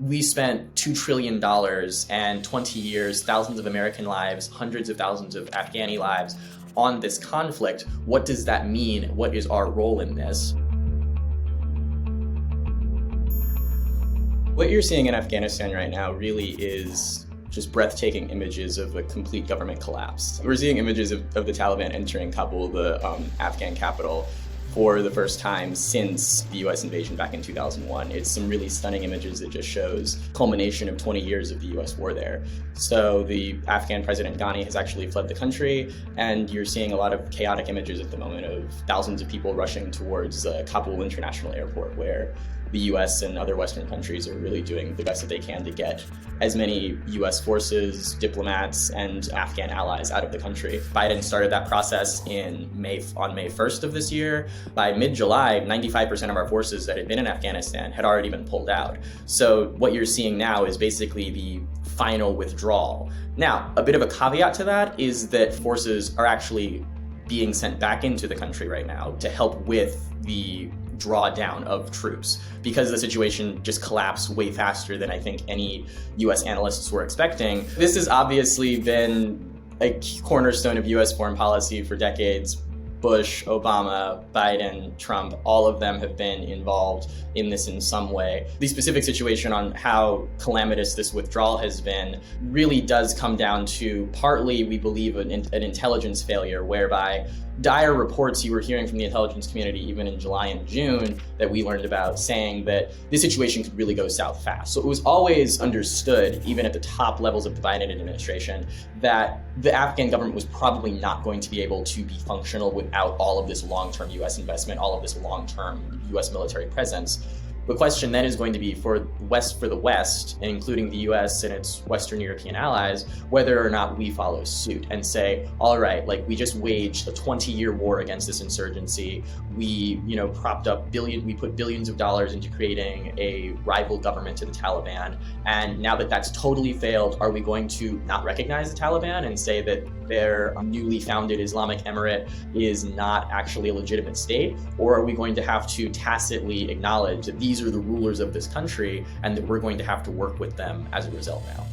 we spent $2 trillion and 20 years, thousands of American lives, hundreds of thousands of Afghani lives on this conflict. What does that mean? What is our role in this? What you're seeing in Afghanistan right now really is just breathtaking images of a complete government collapse. We're seeing images of the Taliban entering Kabul, the Afghan capital, for the first time since the US invasion back in 2001. It's some really stunning images that just shows culmination of 20 years of the US war there. So the Afghan President Ghani has actually fled the country, and you're seeing a lot of chaotic images at the moment of thousands of people rushing towards Kabul International Airport, where the US and other Western countries are really doing the best that they can to get as many US forces, diplomats, and Afghan allies out of the country. Biden started that process on May 1st of this year. By mid-July, 95% of our forces that had been in Afghanistan had already been pulled out. So what you're seeing now is basically the final withdrawal. Now, a bit of a caveat to that is that forces are actually being sent back into the country right now to help with the drawdown of troops, because the situation just collapsed way faster than I think any US analysts were expecting. This has obviously been a cornerstone of US foreign policy for decades. Bush, Obama, Biden, Trump, all of them have been involved in this in some way. The specific situation on how calamitous this withdrawal has been really does come down to partly, we believe, an intelligence failure, whereby dire reports you were hearing from the intelligence community even in July and June that we learned about, saying that this situation could really go south fast. So it was always understood, even at the top levels of the Biden administration, that the Afghan government was probably not going to be able to be functional without all of this long-term US investment, all of this long-term US military presence. The question then is going to be for the West, including the US and its Western European allies, whether or not we follow suit and say, all right, like, we just waged a 20-year war against this insurgency. We, we put billions of dollars into creating a rival government to the Taliban. And now that that's totally failed, are we going to not recognize the Taliban and say that their newly founded Islamic emirate is not actually a legitimate state? Or are we going to have to tacitly acknowledge that these are the rulers of this country and that we're going to have to work with them as a result now?